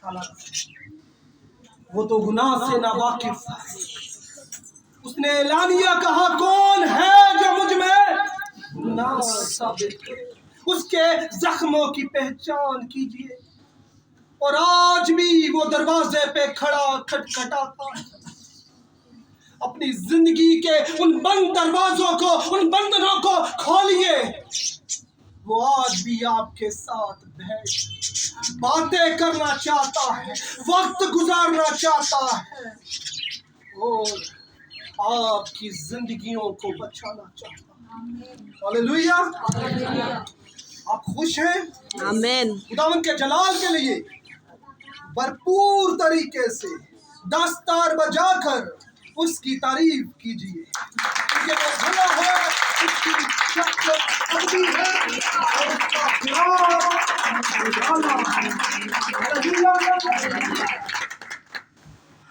ताला वो तो गुनाह से नावाकिफ है। उसने एलानिया कहा, कौन है जो मुझ में गुनाह साबित करे, उसके जख्मों की पहचान कीजिए। और आज भी वो दरवाजे पे खड़ा खटखटाता है। अपनी जिंदगी के उन बंद दरवाजों को, उन बंधनों को खोलिए। वो आज भी आपके साथ बैठ बातें करना चाहता है, वक्त गुजारना चाहता है और आपकी जिंदगियों को बचाना चाहता है। हालेलुया। आप खुश हैं? आमीन। खुदावंद के जलाल के लिए भरपूर तरीके से दस्तार बजाकर उसकी तारीफ कीजिए, क्योंकि वो भला है, उसकी शक्ति अबदी है और उसका प्यार निराला है।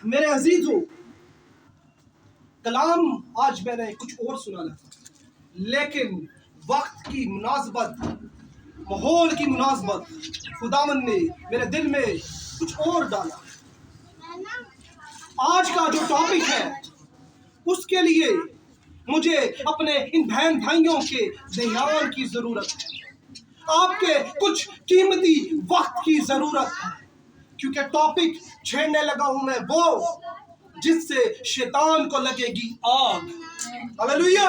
मेरे अजीजों, कलाम आज मैंने कुछ और सुनाना था, लेकिन वक्त की मुनासबत, माहौल की मुनासबत खुदावंद ने मेरे दिल में कुछ और डाला। आज का जो टॉपिक है उसके लिए मुझे अपने इन बहन भाइयों के ध्यान की जरूरत है, आपके कुछ कीमती वक्त की जरूरत है, क्योंकि टॉपिक छेड़ने लगा हूं मैं वो जिससे शैतान को लगेगी आग। हालेलुया।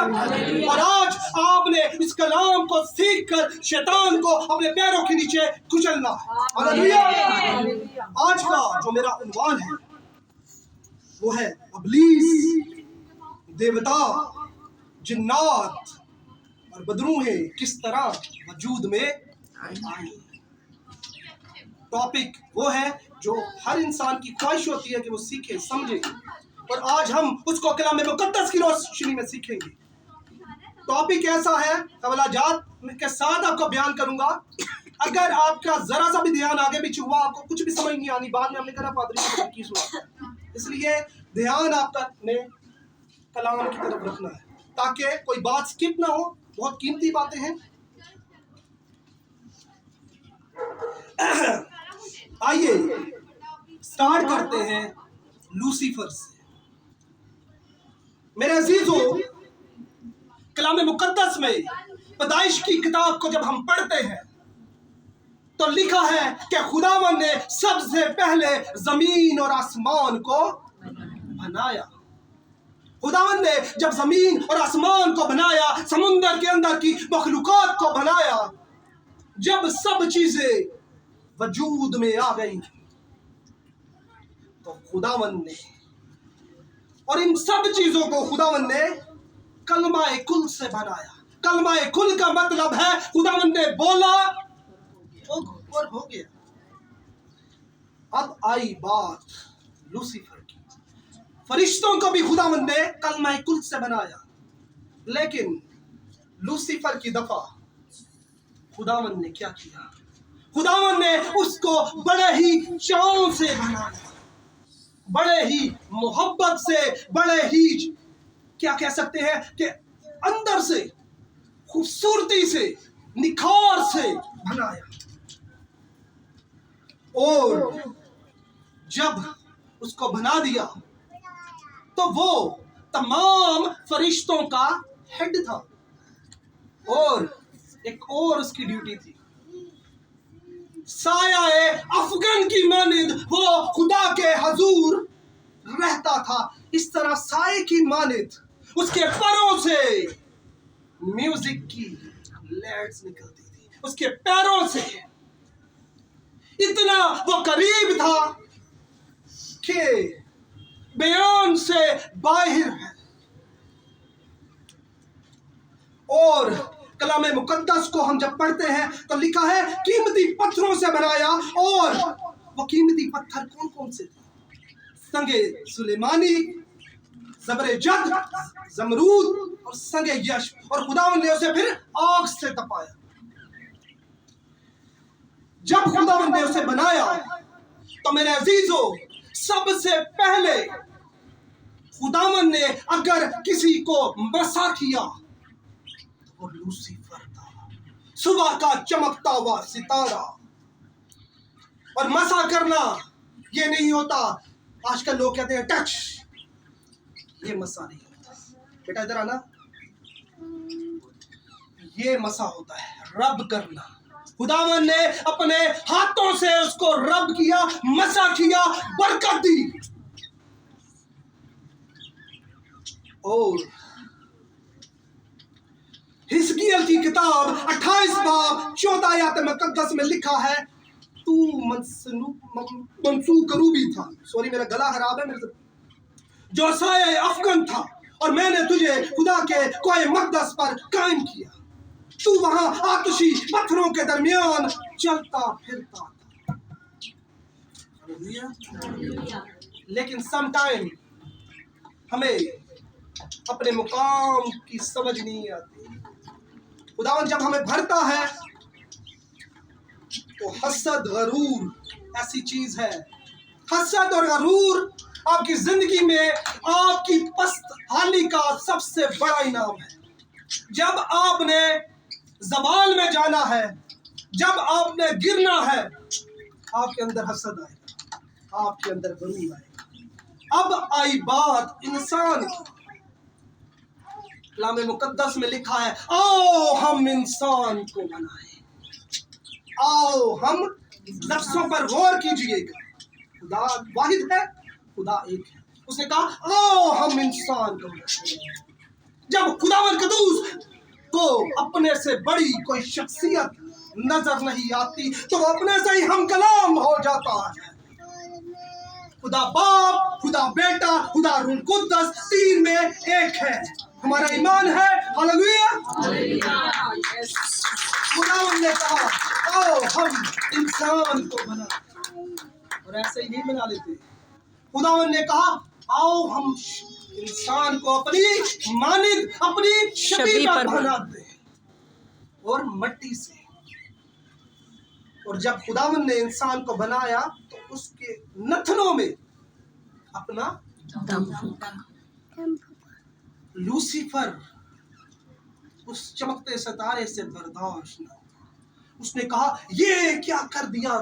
और आज आपने इस कलाम को सीखकर शैतान को अपने पैरों के नीचे कुचलना है। हालेलुया। आज का जो मेरा उन्वान है वो है इब्लीस, देवता, जिन्नात और बदरूहें किस तरह वजूद में आई। टॉपिक वो है जो हर इंसान की ख्वाहिश होती है कि वो सीखे, समझे, और आज हम उसको कलाम मुकद्दस की रोशनी में सीखेंगे। टॉपिक ऐसा है, हवालाजात के साथ आपको बयान करूंगा। अगर आपका जरा सा भी ध्यान आगे पीछे हुआ, आपको कुछ भी समझ नहीं आनी, बाद में हमने कहा पादरी की सुना, इसलिए ध्यान आपका ने कलाम की तरफ रखना है ताकि कोई बात स्किप ना हो। बहुत कीमती बातें हैं। आइए स्टार्ट करते हैं लूसीफर से। मेरे अजीजों, कलाम मुकद्दस में पैदाइश की किताब को जब हम पढ़ते हैं तो लिखा है कि खुदावंद ने सबसे पहले जमीन और आसमान को बनाया। खुदावंद ने जब जमीन और आसमान को बनाया, समुंदर के अंदर की मखलूकात को बनाया, जब सब चीजें वजूद में आ गई तो खुदावंद ने, और इन सब चीजों को खुदावंद ने कलमाए कुल से बनाया। कलमाए कुल का मतलब है खुदावंद ने बोला और हो गया। अब आई बात लूसीफर की। फरिश्तों को भी खुदावंद ने कलमाए कुल से बनाया, लेकिन लूसीफर की दफा खुदावंद ने क्या किया? खुदावंद ने उसको बड़े ही चाव से बनाया, बड़े ही मोहब्बत से, बड़े ही क्या कह सकते हैं कि अंदर से खूबसूरती से, निखार से बनाया। और जब उसको बना दिया तो वो तमाम फरिश्तों का हेड था, और एक और उसकी ड्यूटी थी, साया अफगन की मानिंद वो खुदा के हजूर रहता था। इस तरह साये की मानिंद उसके पैरों से म्यूजिक की लैट्स निकलती थी, उसके पैरों से इतना वो करीब था कि बयान से बाहिर है। और कलाम मुकद्दस को हम जब पढ़ते हैं तो लिखा है कीमती पत्थरों से बनाया। और वो कीमती पत्थर कौन कौन से थे? संगे सुलेमानी, जबरे जद, जमरूद और संगे यश। और खुदावंद ने उसे फिर आग से तपाया। जब खुदावंद ने उसे बनाया तो मेरे अजीजों, सबसे पहले खुदावंद ने अगर किसी को मसा किया और लूसीफर था, सुबह का चमकता हुआ सितारा। और मसा करना ये नहीं होता। आजकल लोग कहते हैं टच, ये मसा नहीं होता। बेटा इधर आना, ये मसा होता है रब करना। खुदावन ने अपने हाथों से उसको रब किया, मसा किया, बरकत दी। और हिजकिय्याह की किताब 28 बाब 14 आयत मुकद्दस में लिखा है, तू मंसूर करूबी था, सॉरी मेरा गला खराब है मेरे से, जो साये अफगन था, और मैंने तुझे खुदा के कोए मकदस पर कायम किया। तू वहां आतिशी पत्थरों के दरमियान चलता फिरता था। लेकिन समटाइम हमें अपने मुकाम की समझ नहीं आती। खुदावन जब हमें भरता है तो हसद गरूर ऐसी चीज है। हसद और गरूर आपकी जिंदगी में आपकी पस्त हाली का सबसे बड़ा इनाम है। जब आपने ज़वाल में जाना है, जब आपने गिरना है, आपके अंदर हसद आएगा, आपके अंदर गरूर आएगा। अब आई बात इंसान की। कलाम मुकद्दस में लिखा है, आओ हम इंसान को बनाएं। आओ हम लफ्ज़ों पर गौर कीजिएगा। खुदा वाहिद है, खुदा एक है। उसने कहा आओ हम इंसान को बनाएं। जब खुदावंद कदूस को अपने से बड़ी कोई शख्सियत नजर नहीं आती तो अपने से ही हम कलाम हो जाता है। खुदा बाप, खुदा बेटा, खुदा रूह कुद्दस, तीन में एक है। हमारा ईमान है। हालेलुया। खुदावंद ने कहा आओ हम इंसान को बना, और ऐसे ही नहीं बना लेते। खुदावंद ने कहा आओ हम इंसान को अपनी मानिद, अपनी शबीह पर बना दे, और मट्टी से। और जब खुदावंद ने इंसान को बनाया तो उसके नथनों में अपना दम फूंका। लूसीफर उस चमकते सितारे से बर्दाश्त न हुआ। उसने कहा ये क्या कर दिया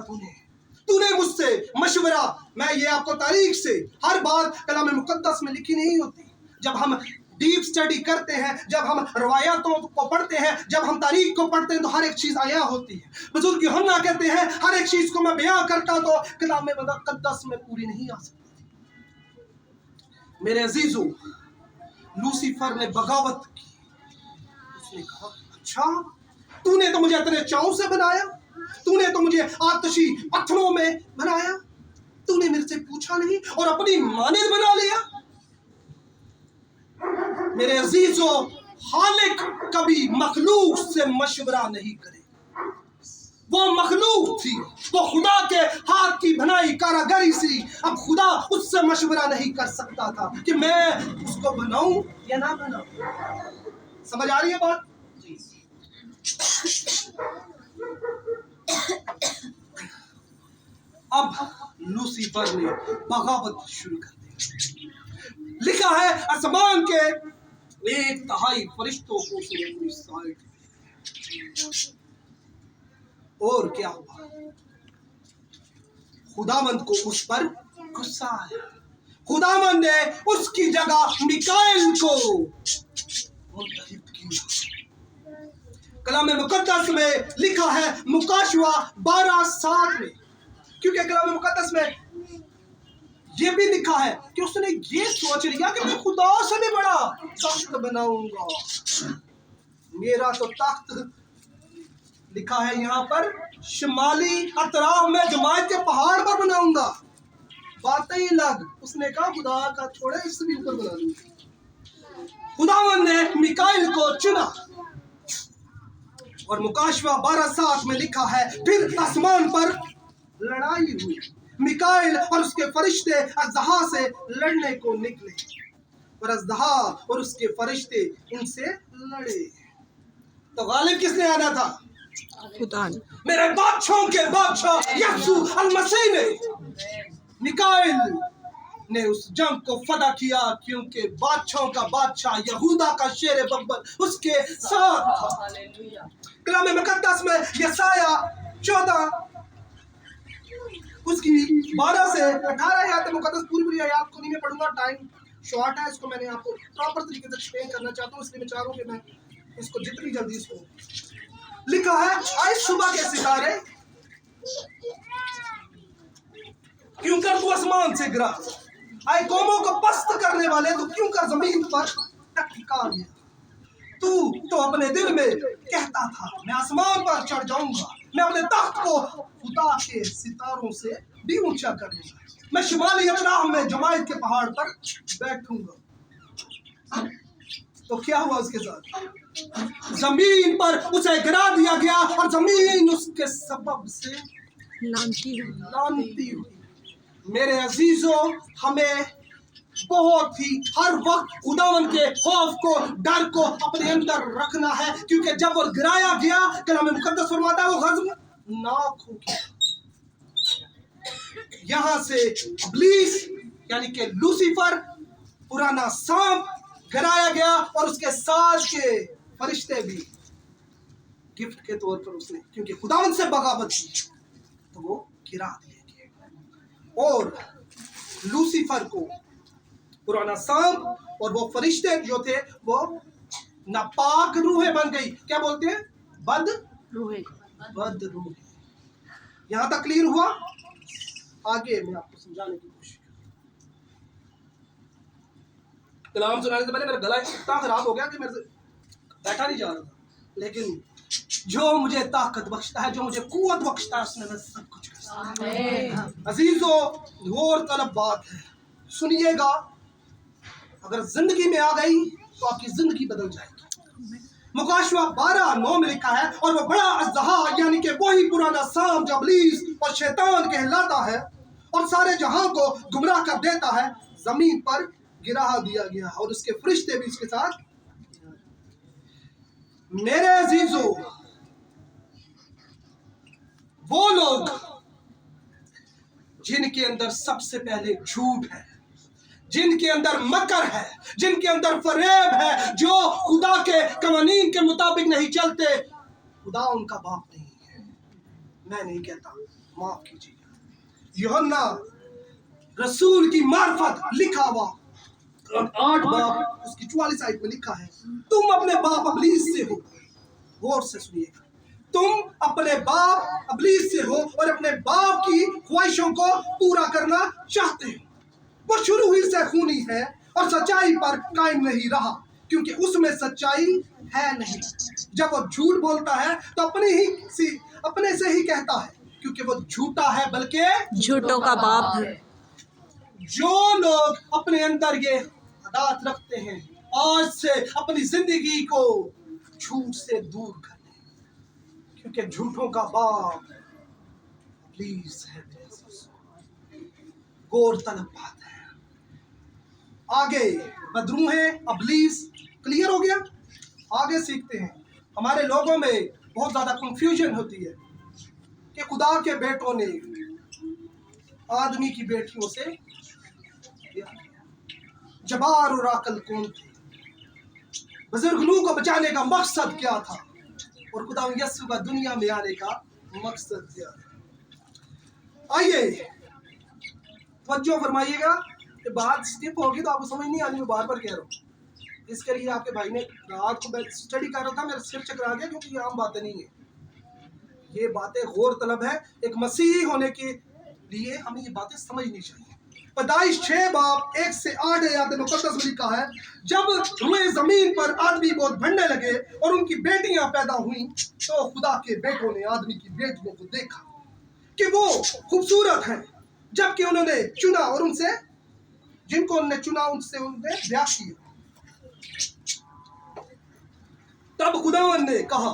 तूने मुझसे मशवरा। मैं ये आपको तारीख से हर बात कलाम मुकद्दस में लिखी नहीं होती। जब हम डीप स्टडी करते हैं, जब हम रवायातों को पढ़ते हैं, जब हम तारीख को पढ़ते हैं तो हर एक चीज आया होती है। बुजुर्ग यूहन्ना कहते हैं हर एक चीज को मैं बयां करता तो कलाम मुकद्दस में पूरी नहीं आ सकती। मेरे अजीजों, लूसीफर ने बगावत की। उसने कहा अच्छा तूने तो मुझे तेरे चाव से बनाया, तूने तो मुझे आतिशी पत्थरों में बनाया, तूने मेरे से पूछा नहीं और अपनी मानिद बना लिया। मेरे अजीजों, खालिक कभी मखलूक से मशवरा नहीं करे। वो मखलूक थी, वो खुदा के हाथ की बनाई कारागरी सी। अब खुदा उससे मशवरा नहीं कर सकता था कि मैं उसको बनाऊं या ना बनाऊं। समझ आ रही है बात? अब लूसीफर ने बगावत शुरू कर दी। लिखा है आसमान के 1/3 फरिश्तों को उसने अपनी साइड। और क्या हुआ? खुदावंद को उस पर गुस्सा आया। खुदावंद ने उसकी जगह मिकाएल को मुंतखब किया। कलाम मुकद्दस में लिखा है मुकाशवा 12:7 में, क्योंकि कलाम मुकद्दस में ये भी लिखा है कि उसने ये सोच लिया कि मैं खुदा से भी बड़ा तख्त बनाऊंगा। मेरा तो तख्त लिखा है यहाँ पर शिमाली अतराफ में जमायत के पहाड़ पर बनाऊंगा। बातें ही लग। उसने कहा खुदा का छोड़े इससे भी ऊपर बना दूंगा। खुदावंद ने मिकाइल को चुना और मुकाशवा 12:7 में लिखा है फिर आसमान पर लड़ाई हुई। मिकाइल और उसके फरिश्ते अज़दहा से लड़ने को निकले और अज़दहा और उसके फरिश्ते इनसे लड़े। तो गालिब किसने आना था? खुदा। मेरे बादशाहों के बादशाह यीशु अल-मसीह ने, मिकाइल ने उस जंग को फतह किया, क्योंकि बादशाहों का बादशाह यहूदा का शेर बब्बर उसके साथ था। कलाम मुकद्दस में यसाया 14 उसकी 12 से 18 आयत मुकद्दस पूरी आयत को नहीं मैं पढ़ूंगा, टाइम शॉर्ट है, इसको मैंने आपको प्रॉपर तरीके से एक्सप्लेन करना चाहता हूँ, इसलिए मैं चाह रहा हूँ कि मैं इसको जितनी जल्दी इसको लिखा है। आए सुबह के सितारे क्यों कर तू आसमान से गिरा, आए कौमों को पस्त करने वाले तो क्यों कर जमीन पर टिका गया। तू तो अपने दिल में कहता था मैं आसमान पर चढ़ जाऊंगा, मैं अपने तख्त को खुदा के सितारों से भी ऊंचा कर लूंगा, मैं शुमाली अतराह में जमायत के पहाड़ पर बैठूंगा। तो क्या हुआ उसके साथ? जमीन पर उसे गिरा दिया गया और जमीन उसके सबब से लानती हुई। मेरे अजीजों, हमें बहुत ही हर वक्त खुदावन के खौफ को, डर को अपने अंदर रखना है, क्योंकि जब वो गिराया गया, कलाम मुकद्दस फरमाता है वो ग़ज़बनाक हो गया। यहां से इब्लीस यानी कि लूसीफर, पुराना सांप गिराया गया और उसके साथ के फरिश्ते भी गिफ्ट के तौर पर उसने, क्योंकि खुदावन से बगावत की, तो वो गिरा दिए गए। और लूसीफर को, पुराना सांप और वो फरिश्ते जो थे वो नापाक रूहें बन गई। क्या बोलते हैं? बद रूहें। यहां तक क्लियर हुआ? आगे मैं आपको समझाने की कोशिश कलाम सुनाने से पहले मेरा गला इतना खराब हो गया कि मेरे से बैठा नहीं जा रहा था, लेकिन जो मुझे ताकत बख्शता है, जो मुझे कुव्वत बख्शता है, उसने मैं सब कुछ कर सकता हूं। अजीजों, घोर तलब बात है, सुनिएगा। अगर जिंदगी में आ गई तो आपकी जिंदगी बदल जाएगी। मुकाशवा 12:9 में लिखा है, और वो बड़ा अज़हा यानी कि वही पुराना सांप जो इब्लीस और शैतान कहलाता है और सारे जहां को गुमराह कर देता है, जमीन पर गिरा दिया गया और उसके फरिश्ते भी इसके साथ। मेरे अजीजों, वो लोग जिनके अंदर सबसे पहले झूठ है, जिनके अंदर मकर है, जिनके अंदर फरेब है, जो खुदा के कवानीन के मुताबिक नहीं चलते, खुदा उनका बाप नहीं है। मैं नहीं कहता, माफ कीजिएगा। यूहन्ना रसूल की मार्फत लिखा हुआ 8 बाब उसकी 44 आयत में लिखा है, तुम अपने बाप इब्लीस से हो। गौर से सुनिएगा, तुम अपने बाप इब्लीस से हो और अपने बाप की ख्वाहिशों को पूरा करना चाहते हो। वो शुरू ही से खूनी है और सच्चाई पर कायम नहीं रहा, क्योंकि उसमें सच्चाई है नहीं। जब वो झूठ बोलता है तो अपने से ही कहता है, क्योंकि वो झूठा है, बल्कि झूठों का बाप है। जो लोग अपने अंदर ये आदत रखते हैं, आज से अपनी जिंदगी को झूठ से दूर कर लें, क्योंकि झूठों का बाप इब्लीस है। गौर तलब बात है। आगे बदरूहें, इब्लीस क्लियर हो गया। आगे सीखते हैं। हमारे लोगों में बहुत ज्यादा कंफ्यूजन होती है कि खुदा के बेटों ने आदमी की बेटियों से जबार और अकल कौन थे, बुजुर्ग नूह को बचाने का मकसद क्या था, और खुदा यीशु का दुनिया में आने का मकसद क्या था। आइए तवज्जो फरमाइएगा, ये बात स्किप होगी तो आपको समझ नहीं आनी, मैं बार बार कह रहा हूँ। इसके लिए आपके भाई ने रात को स्टडी कर रहा था, मेरा सिर चकरा गया, क्योंकि ये आम बातें नहीं है, ये बातें गौर तलब है। एक मसीही होने के लिए हमें ये बातें समझनी चाहिए। पैदाइश 6 बाब 1 से 8 आयत मुकद्दस में लिखा है, जब हुए जमीन पर आदमी बहुत बढ़ने लगे और उनकी बेटियां पैदा हुई, तो खुदा के बेटों ने आदमी की बेटियों को देखा कि वो खूबसूरत हैं, जबकि उन्होंने चुना और उनसे, जिनको उन्होंने चुना, उनसे उन्होंने ब्याह किया। तब खुदावन ने कहा,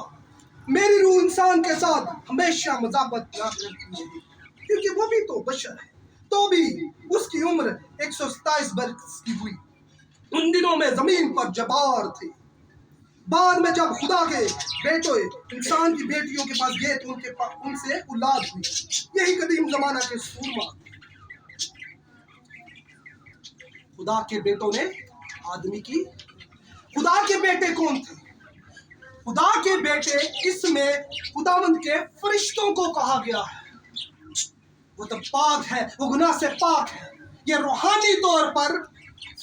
मेरी रूह इंसान के साथ हमेशा मजाकत ना करती है, क्योंकि वो भी तो बशर है। तो भी उसकी उम्र 127 बरस की हुई। उन दिनों में जमीन पर जबार थे। बाद में जब खुदा के बेटों इंसान की बेटियों के पास गए तो उनसे औलाद हुई। यही कदीम जमाना के सूरमा। खुदा के बेटों ने आदमी की। खुदा के बेटे कौन थे? खुदा के बेटे, इसमें खुदावंद के फरिश्तों को कहा गया है। वो तो पाक है, वो गुनाह से पाक है। ये रूहानी तौर पर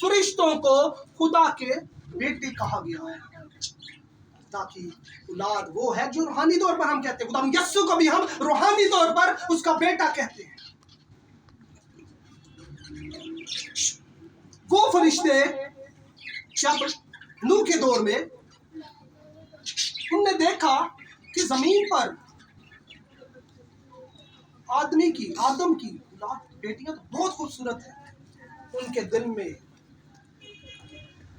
फरिश्तों को खुदा के बेटे कहा गया है, ताकि औलाद वो है जो रूहानी तौर पर हम कहते हैं। खुदा यस्सु को भी हम रूहानी तौर पर उसका बेटा कहते हैं। वो फरिश्ते जब नूह के दौर में उनने देखा कि जमीन पर आदम की बेटियां तो बहुत खूबसूरत है, उनके दिल में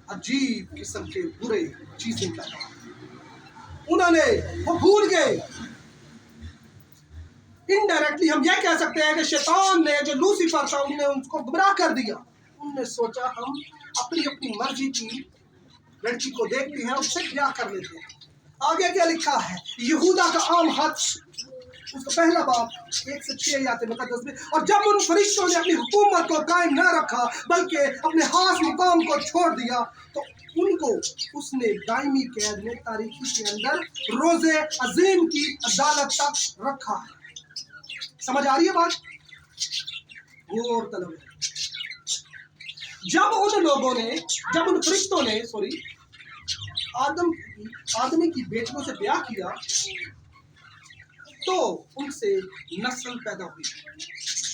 अजीब किस्म के बुरे चीजें पैदा, उन्होंने वो भूल गए। इनडायरेक्टली हम यह कह सकते हैं कि शैतान ने, जो लूसीफर था, उनने उनको गुमराह कर दिया। उनने सोचा हम अपनी अपनी मर्जी की लड़की को देखते हैं, उससे ब्याह कर लेते हैं। आगे क्या लिखा है? यहूदा का आम हद, उसका पहला बाब 1 से 6 आयत मुकद्दस में। और जब उन फरिश्तों ने अपनी हुकूमत को कायम न रखा बल्कि अपने खास मुकाम को छोड़ दिया, तो उनको उसने दायमी कैद में तारीकी के अंदर रोजे अजीम की अदालत तक रखा है। समझ आ रही है बात? और तलब है। जब उन फरिश्तों ने आदमी की बेटियों से ब्याह किया, तो उनसे नस्ल पैदा हुई,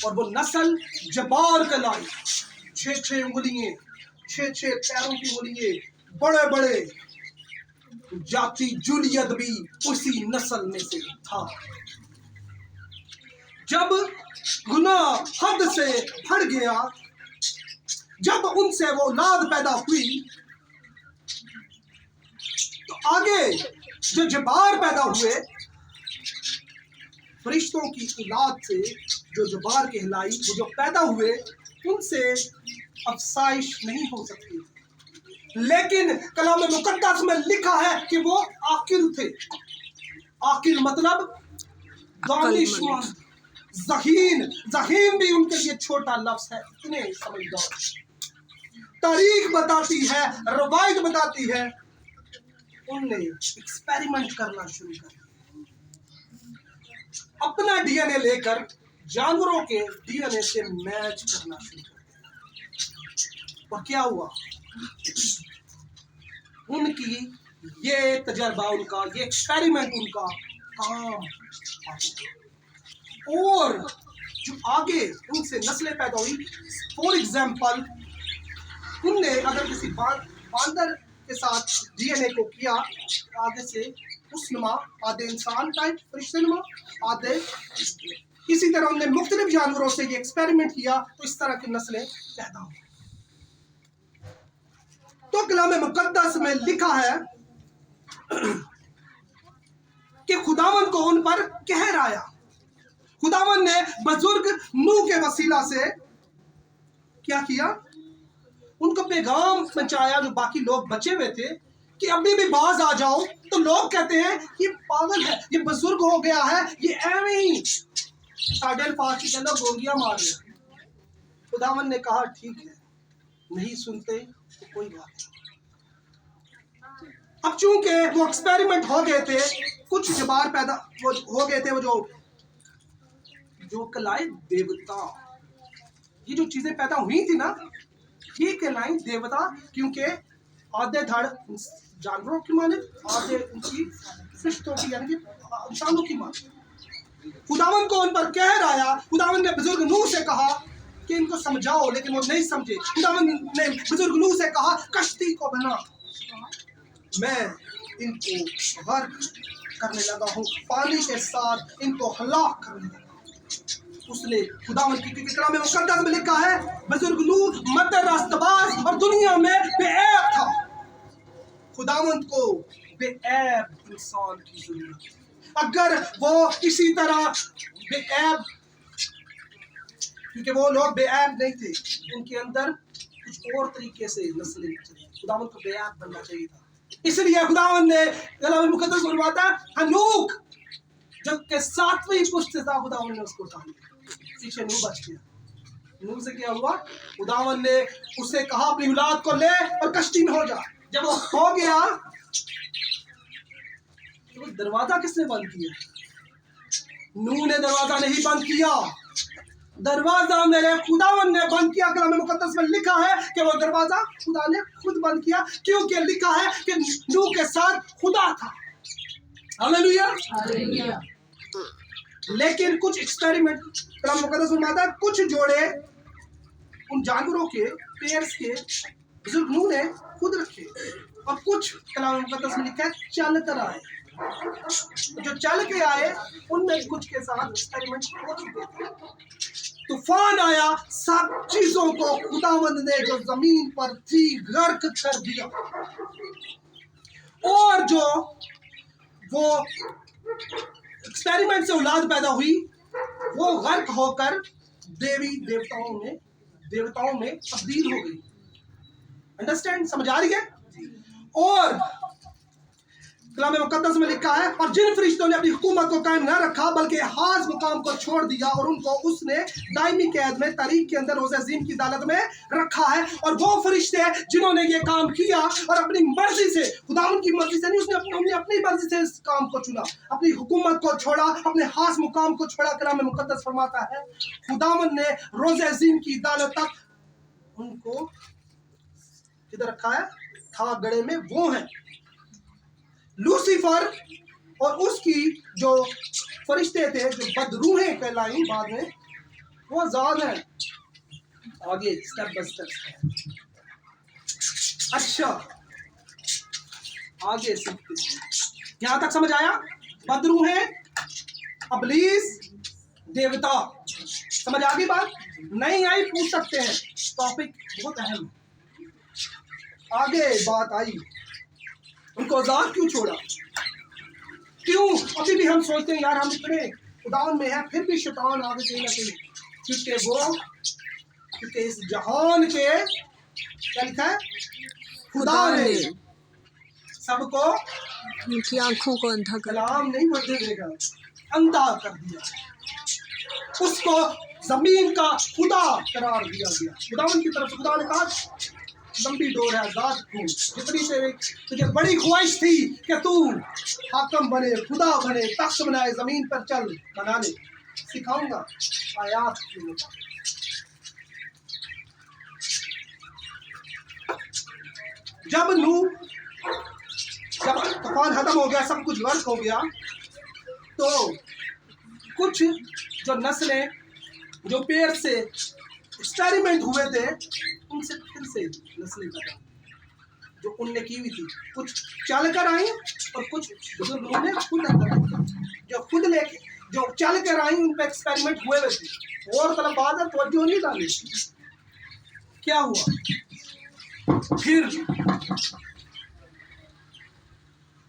और वो नस्ल जबार कहलाई। 6 उंगलियां, 6 पैरों की उंगलियां, बड़े बड़े जाति जूलियत भी उसी नस्ल में से था। जब गुनाह हद से बढ़ गया, जब उनसे वो औलाद पैदा हुई, तो आगे जो जबार पैदा हुए, फरिश्तों की औलाद से जो जबार कहलाई, वो जो पैदा हुए, उनसे अफसाइश नहीं हो सकती। लेकिन कलाम मुकद्दस में लिखा है कि वो आकिल थे। आकिल मतलब दानिशमंद, ज़हीन भी उनके लिए छोटा लफ्ज है, इतने समझदार। तारीख बताती है, रवायत बताती है, उनने एक्सपेरिमेंट करना शुरू कर दिया। अपना डीएनए लेकर जानवरों के डीएनए से मैच करना शुरू कर दिया। और क्या हुआ? उनकी ये तजर्बा, उनका ये एक्सपेरिमेंट उनका काम। और जो आगे उनसे नस्लें पैदा हुई, फॉर एग्जाम्पल, उनने अगर किसी बांदर के साथ डीएनए को किया, आगे से उस नुमा, आधे इंसान टाइप फरिश्ते नुमा, आधे इसी तरह उनने मुख्तलिफ जानवरों से ये एक्सपेरिमेंट किया, तो इस तरह की नस्लें पैदा हुई। तो कलाम मुकद्दस में लिखा है कि खुदावन को उन पर कहर आया। खुदावन ने बुजुर्ग नूह के वसीला से क्या किया? उनको पैगाम पहुंचाया, जो बाकी लोग बचे हुए थे, कि अभी भी बाज आ जाओ। तो लोग कहते हैं ये पागल है, ये बुजुर्ग हो गया है, ये एवं ही साढ़े अल्फाज के अंदर गोलियां मार रहे। खुदावन ने कहा ठीक है, नहीं सुनते तो कोई बात नहीं। अब चूंकि वो एक्सपेरिमेंट हो गए थे, कुछ जबार पैदा हो गए थे, वो जो कलाई देवता, ये जो चीजें पैदा हुई थी ना, ये कहलाई देवता, क्योंकि आधे धड़ जानवरों की माने, आधे उनकी फरिश्तों की, यानी कि इंसानों की माने। खुदावन को उन पर कहर आया। खुदावन ने बुजुर्ग नूह से कहा कि इनको समझाओ, लेकिन वो नहीं समझे। खुदावन ने बुजुर्ग नूह से कहा कश्ती को बना, मैं इनको गर्क करने लगा हूँ, पानी के साथ इनको हलाक करने लगा। उसने खुदावन की कलाम मुकद्दस में लिखा है, बुजुर्ग नूह मत रास्तबाज और दुनिया में बेऐब था। खुदावन को बेऐब इंसान की जरूरत है। अगर वो इसी तरह बेऐब, क्योंकि वो लोग बेऐब नहीं थे, उनके अंदर कुछ और तरीके से नस्लें निकली, खुदावन को बेऐब बनना चाहिए था। इसलिए खुदावन ने कलाम मुकद्दस में बताया, हनूक जबकि 7वीं पुश्त था, खुदावन ने उसको उठा लिया, पीछे नूह बच गया। नूह से क्या हुआ? खुदावन ने उससे कहा अपनी औलाद को ले और कश्ती में हो जा। जब वो हो गया, तो दरवाजा किसने बंद किया? नूह ने दरवाजा नहीं बंद किया, दरवाजा मेरे खुदावन ने बंद किया। कलाम मुकद्दस में लिखा है कि वो दरवाजा खुदा ने खुद बंद किया, क्योंकि लिखा है कि नूह के साथ खुदा था। हालेलुया। लेकिन कुछ एक्सपेरिमेंट कलाम मुकद्दस में आता है, कुछ जोड़े उन जानवरों के पेयर्स के बुजुर्ग नूह ने खुद रखे, और कुछ कलाम मुकद्दस में लिखा है चल कर आए। जो चल के आए उनमें कुछ के साथ एक्सपेरिमेंट हो चुके थे। तूफान आया, सब चीजों को खुदावंद ने जो जमीन पर थी गर्क कर दिया, और जो वो एक्सपेरिमेंट से औलाद पैदा हुई वो गर्क होकर देवताओं में तब्दील हो गई। अंडरस्टैंड, समझ आ रही है? और कलाम मुकद्दस में लिखा है, और जिन फरिश्तों ने अपनी हुकूमत को कायम न रखा बल्कि हाज मुकाम को छोड़ दिया, और उनको उसने दायमी कैद में तारीख के अंदर रोज़े अज़ीम की अदालत में रखा है। और वो फरिश्ते जिन्होंने ये काम किया और अपनी मर्जी से, खुदावंद की मर्जी से नहीं, उसने अपनी मर्जी से इस काम को चुना, अपनी हुकूमत को छोड़ा, अपने हाज मुकाम को छोड़ा। कलाम मुकद्दस फरमाता है खुदावंद ने रोज़े अज़ीम की अदालत तक उनको किधर रखा है? था गड़े में। वो है लूसीफर और उसकी जो फरिश्ते थे जो बदरूहें कहलाई बाद में, वो ज़ाद है। आगे स्टेप बाय स्टेप। अच्छा, आगे सीखते हैं। यहां तक समझ आया? बदरूहें, अबलीस, देवता। समझ आ गई बात? नहीं आई पूछ सकते हैं, टॉपिक बहुत अहम है। आगे बात आई, उनको आजाद क्यों छोड़ा? क्यों अभी भी हम सोचते हैं यार हम इतने खुदावन में है, फिर भी शैतान आगे कहीं ना कहीं, क्योंकि इस जहान के क्या लिखा है? खुदा ने सबको उनकी आंखों को अंधा कर कलाम नहीं बढ़ने देगा, अंधा कर दिया, उसको जमीन का खुदा करार दिया गया। खुदावन की तरफ से खुदा ने कहा लंबी डोर है, दाद खून, जितनी तेरे तुझे बड़ी ख्वाहिश थी कि तू हाकम बने, खुदा बने, तख्त बनाए, जमीन पर चल, बना ले, सिखाऊंगा आयात की। जब तूफान खत्म हो गया, सब कुछ गर्क हो गया, तो कुछ जो नस्लें, जो पेड़ से एक्सपेरिमेंट हुए थे, उनसे फिर से नस्लें पैदा जो उनने की हुई थी। कुछ चल कर आई और कुछ बुजुर्गों ने खुद जो चल कर आई उन पर एक्सपेरिमेंट हुए थे। और तरफ बात है, तवज्जो नहीं डाली। क्या हुआ?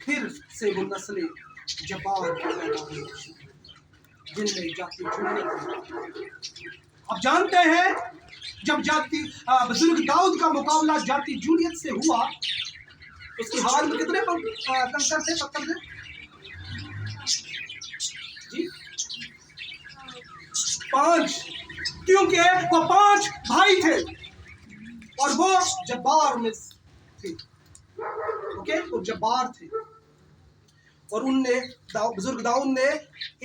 फिर से वो नस्लें जबार पैदा हुई जिनमें जाति जुड़ने की। अब जानते हैं जब बुजुर्ग दाऊद का मुकाबला जाति जूलियत से हुआ, उसकी हाल में कितने कंकर थे, पत्थर थे जी? 5, क्योंकि वो 5 भाई थे और वो जब्बार में थे। ओके, वो जब्बार थे और उनने बुजुर्ग दाऊद ने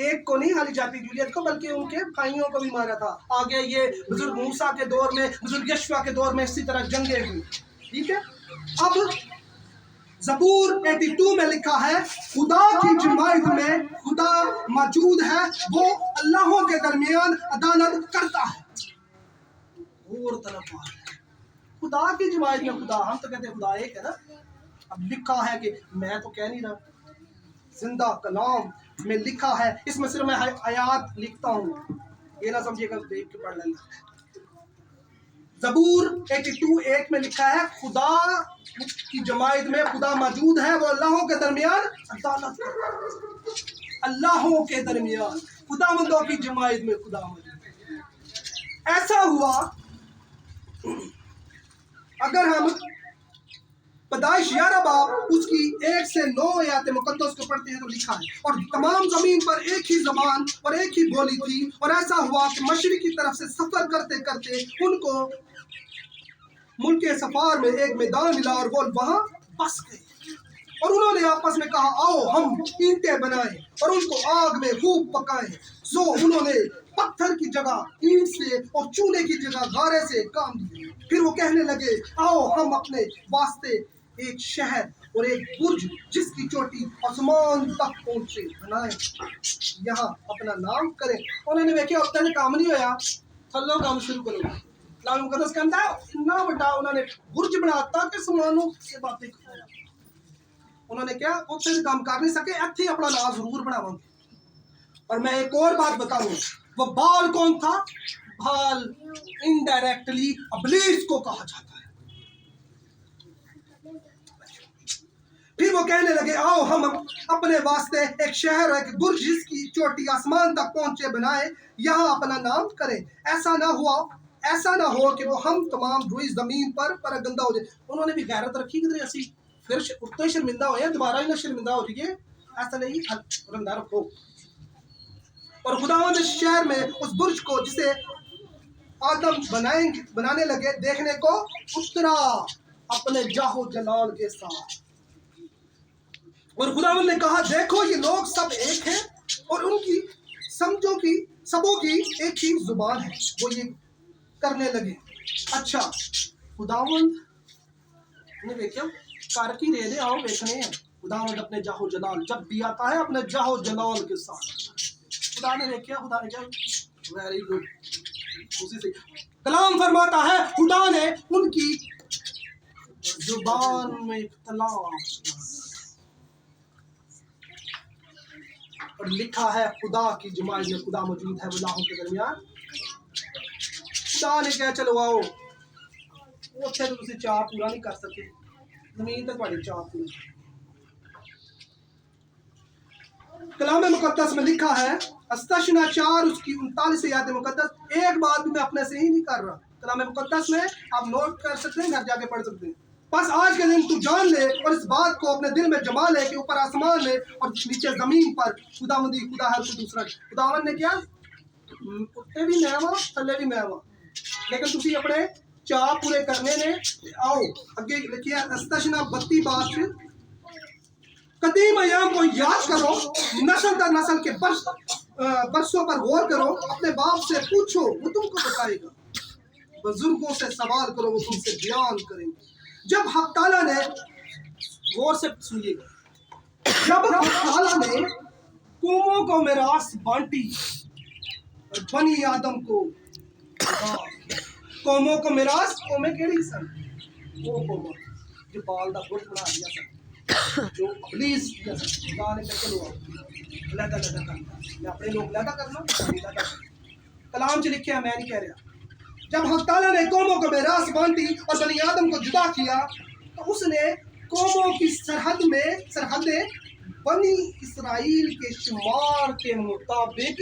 एक को नहीं, खाली जाति जूलियत को, बल्कि उनके भाइयों को भी मारा था। आगे ये बुजुर्ग मूसा के दौर में, बुजुर्ग यशवा के दौर में इसी तरह जंगें हुई। ठीक है, अब ज़बूर 82 में लिखा है, खुदा की जमात में खुदा मौजूद है, वो अल्लाहों के दरमियान अदालत करता है। और तरफ खुदा की जमात में खुदा, हम तो कहते हैं खुदा एक है ना। अब लिखा है कि मैं तो कह नहीं रहा, जिंदा कलाम में लिखा है, इसमें सिर्फ मैं आयात लिखता हूँ, ये ना समझिएगा देख के पढ़ लेना। ज़बूर 82:1 में लिखा है, खुदा की जमात में खुदा मौजूद है, वो अल्लाहों के दरमियान अदालत करता है। अल्लाहों के दरमियान, खुदावंदों की जमात में खुदा मौजूद है। ऐसा हुआ, अगर हम पैदाइश 11 बाब उसकी 1 से 9 आयत मुकद्दस को पढ़ते हैं तो लिखा है, और तमाम जमीन पर एक ही जबान और एक ही बोली थी, और ऐसा हुआ कि मशरिक की तरफ से सफर करते करते उनको मुल्क सफार में एक मैदान मिला और वो वहां बस गए। और उन्होंने आपस में कहा, आओ हम ईंटें बनाएं और उनको आग में खूब पकाएं, सो उन्होंने पत्थर की जगह ईंट से और चूने की जगह गारे से काम दिए। फिर वो कहने लगे, आओ हम अपने वास्ते एक शहर और एक बुर्ज जिसकी चोटी आसमान तक पहुंचे बनाए, यहाँ अपना नाम करें। उन्होंने देखिए अब तक काम नहीं होया, चलो काम शुरू करो। लाल मुकद्दस कहता है इतना बड़ा उन्होंने बुर्ज बनाता कि आसमानों से बातें कर। उन्होंने क्या उत्थे भी काम कर नहीं सके, इत्थे अपना नाम जरूर बनावांगे। और मैं एक और बात बताऊं, वो बाल कौन था? बाल इनडायरेक्टली इब्लीस को कहा जाता है। फिर वो कहने लगे, आओ हम अपने वास्ते एक शहर एक बुर्ज जिसकी चोटी आसमान तक पहुंचे बनाए, यहाँ अपना नाम करें। ऐसा ना हो कि वो हम तमाम रुई जमीन पर गंदा हो जाए। उन्होंने भी गैरत रखी कि ऐसी फिर उतना शर्मिंदा हो दोबारा ही ना शर्मिंदा हो जाइए, ऐसा नहीं, रंगा रखो। और खुदावंद इस शहर में उस बुर्ज को जिसे आदम बनाने लगे देखने को उतरा अपने जाहो जलाल के साथ। और खुदावंद ने कहा, देखो ये लोग सब एक हैं और उनकी सबों की एक ही जुबान है। वो ये करने लगे। अच्छा, खुदावंद ने देखिए कार की रेले आओ देखने हैं। खुदावंद अपने जाहो जलाल जब भी आता है अपने जाहो जलाल के साथ। खुदा ने देखिया, खुदा ने क्या, वेरी गुड। उसी से कलाम फरमाता है, खुदा ने उनकी जुबान में कलाम और लिखा है खुदा की जमात में खुदा मौजूद है गुलाहों के दरमियान। खुदा ने क्या, चलो आओ। उसे तो तुम चाह पूरा नहीं कर सकते, जमीन तक तुम्हारी चाह पूरी। कलाम मुकद्दस में लिखा है, अस्तशना 4 उसकी 39 आयत मुकद्दस। एक बात भी मैं अपने से ही नहीं कर रहा, कलाम मुकद्दस में आप नोट कर सकते हैं, घर जाके पढ़ सकते हैं। बस आज के दिन तू जान ले और इस बात को अपने दिल में जमा ले कि ऊपर आसमान में और नीचे जमीन पर खुदावंदी खुदा है, कोई दूसरा। खुदावंद ने क्या, उत्ते भी मैं वहां थले भी मैं वहां, लेकिन तुसी अपने चाह पूरे करने ने। आओ अगे लिखिए अस्तशना 32 बात, कदीम अयाम को याद करो, नस्ल दर नस्ल के बरसों पर गौर करो, अपने बाप से पूछो वो तुमको बताएगा, बुजुर्गों से सवाल करो वो तुमसे बयान करेंगे। जब हक ताला ने, गौर से सुनिएगा, जब हक ताला ने कौमों को मिरास बांटी और बनी आदम को कौमों को मिरास, कौमें केड़ी सन? वो कौम जो बाल दा बुर्ज बना दिया सन, जो इब्लीस किया सन। खुदा ने कहते लोग लदा कर, मैं अपने लोग लदा करना। कलाम च लिखे, मैं नहीं कह रहा। जब हक ताला ने कौमों को मिरास बांटी और बनी आदम को जुदा किया, तो उसने कौमों की सरहदें बनी इसराइल के शुमार के मुताबिक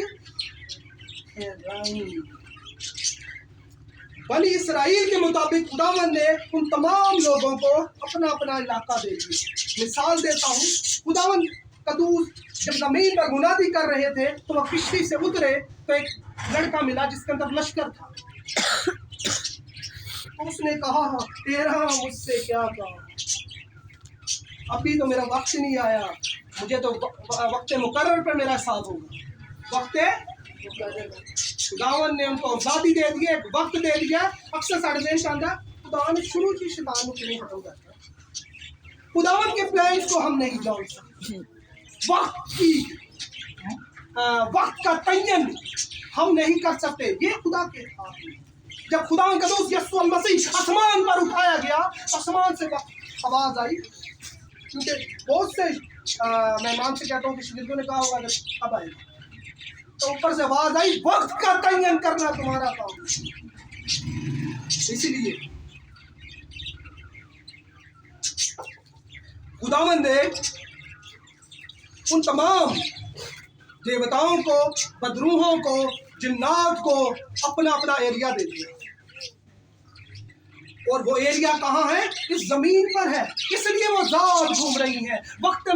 बनी इसराइल के मुताबिक खुदावंद ने उन तमाम लोगों को अपना अपना इलाका दे दिया। मिसाल देता हूँ, खुदावंद कदूस जब जमीन पर मुनादी कर रहे थे तो वह किश्ती से उतरे तो एक लड़का मिला जिसके अंदर लश्कर था। तो उसने कहा, तेरा मुझसे क्या काम, अभी तो मेरा वक्त नहीं आया, मुझे तो वक्त मुकर्रर पर मेरा साथ होगा। वक्त खुदावन ने उनको आजादी दे दी, एक वक्त दे दिया। अक्सर साढ़े देश आंदा खुदावन ने शुरू की शैतान को नहीं खत्म करता। खुदावन के प्लान्स को हम नहीं जान सकते, वक्त का तयन हम नहीं कर सकते, ये खुदा के हाथ में। जब खुदावन का दोस्त यीशु मसीह आसमान पर उठाया गया, आसमान से आवाज आई, क्योंकि बहुत से मेहमान से कहता हूँ कि शिगिर्दों ने कहा होगा जब अब आएगा, तो ऊपर से आवाज आई, वक्त का तयन करना तुम्हारा काम। इसीलिए खुदावंद ने उन तमाम देवताओं को, बदरूहों को, जिन्नात को अपना अपना एरिया दे दिया। और वो एरिया कहाँ है? इस जमीन पर है, इसलिए वो जात घूम रही है। वक्त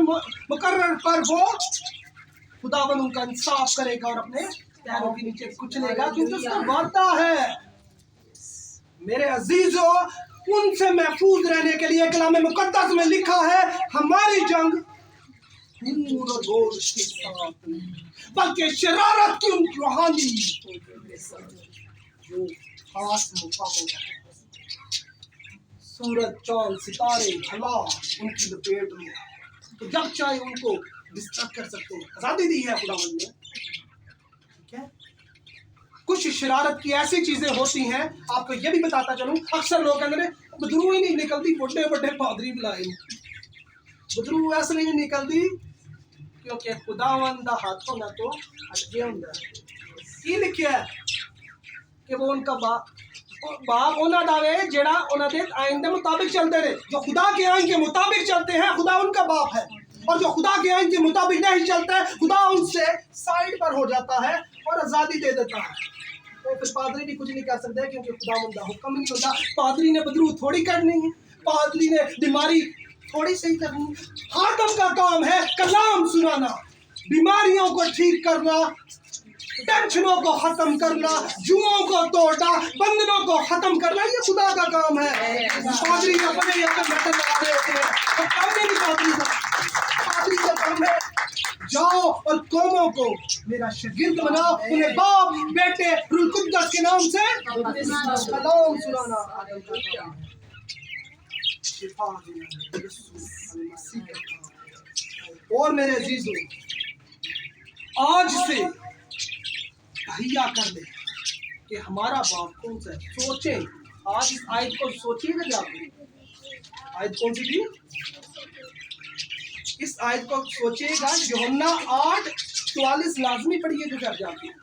मुकर्रर पर वो खुदावंद उनका इंसाफ करेगा और अपने पैरों के नीचे कुचलेगा, क्योंकि उसका वादा है। मेरे अजीजों, उनसे महफूज रहने के लिए कलाम मुकद्दस में लिखा है, हमारी जंग नूर और गोश के साथ नहीं, बल्कि शरारत की उन रूहानी जो खास मुकामों पर है। सूरज चांद सितारे भला उनकी लपेट में है, तो जब चाहे उनको डिस्टर्ब कर सकते हैं। आजादी दी है खुदावंद ने, ठीक है। कुछ शरारत की ऐसी चीजें होती हैं, आपको ये भी बताता चलूं, अक्सर लोग कहते हैं बदरू ही नहीं निकलती, बड़े बड़े पादरी बुलाए, बदरू ऐसे नहीं निकलती क्योंकि खुदावंद दा हाथों ना तो अगे हुंदा की लिखिया है कि वो उनका बाप उन्हें दावे जेड़ा उन्हें दे आइन के मुताबिक चलते रहे। जो खुदा के आइन के मुताबिक चलते हैं खुदा उनका बाप है, और जो खुदा के आइन के मुताबिक नहीं चलता है खुदा उनसे साइड पर हो जाता है और आज़ादी दे देता है। तो फिर पादरी भी कुछ नहीं कर सकते क्योंकि खुदा उनका हुक्म नहीं होता। पादरी ने बदरू थोड़ी करनी है, पादरी ने बीमारी थोड़ी सही करनी है। हाकिम का काम है कलाम सुनाना, बीमारियों को ठीक करना, टेंशनों को खत्म करना, जुओं को तोड़ना, बंधनों को खत्म करना, ये खुदा का काम है। पादरी का अपने बैठे लगा रहे होते हैं, तो काम नहीं पादरी का काम है जाओ और कौमों को मेरा शागिर्द बनाओ, उन्हें बाप बेटे रूह कुद्दस के नाम से कलाम सुनाना। शिफा देना यीशु मसीह का काम। और मेरे अजीजों, आज से तहिया कर ले कि हमारा बाप कौन सा है। सोचें, आज इस आयत को सोचिएगा जाकर। आयत कौन सी थी? इस आयत को सोचिएगा, यूहन्ना 8:44 लाजमी पढ़िए जो कर जाती है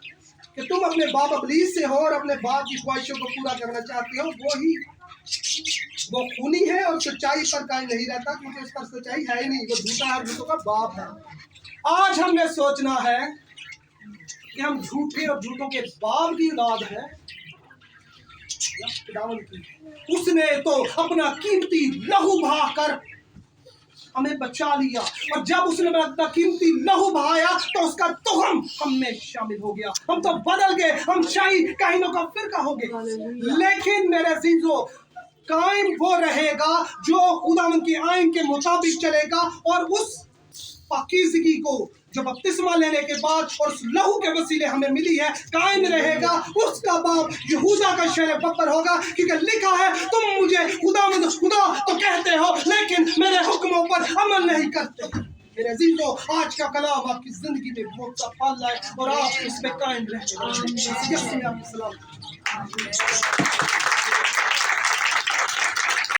कि तुम अपने बाप इब्लीस से हो और अपने बाप की ख्वाहिशों को पूरा करना चाहते हो। वो खूनी है और सच्चाई पर कायम नहीं रहता क्योंकि उस पर सच्चाई है ही नहीं, वो झूठा है, झूठों का बाप है। आज हमने सोचना है कि हम झूठे और झूठों के बाप की औलाद है। उसने तो अपना कीमती लहू बहाकर हमें बचा लिया, और जब उसने अपना कीमती लहू बहाया तो उसका तुहम हम में शामिल हो गया। हम तो बदल गए, हम शाही काहिनों का फिरका हो गए। लेकिन मेरे अजीजों, कायम वो रहेगा जो खुदावंद की आइन के मुताबिक चलेगा, और उस पाकीज़गी को जो बपतिस्मा लेने के बाद और उस लहू के वसीले हमें मिली है कायम रहेगा। उसका बाप यहूदा का शहर बब्बर होगा, क्योंकि लिखा है तुम मुझे खुदावंद खुदा तो कहते हो लेकिन मेरे हुक्मों पर अमल नहीं करते। मेरे अजीजों, आज का कलाम आपकी जिंदगी में बहुत सा फल लाए और आप इस पे कायम रहें।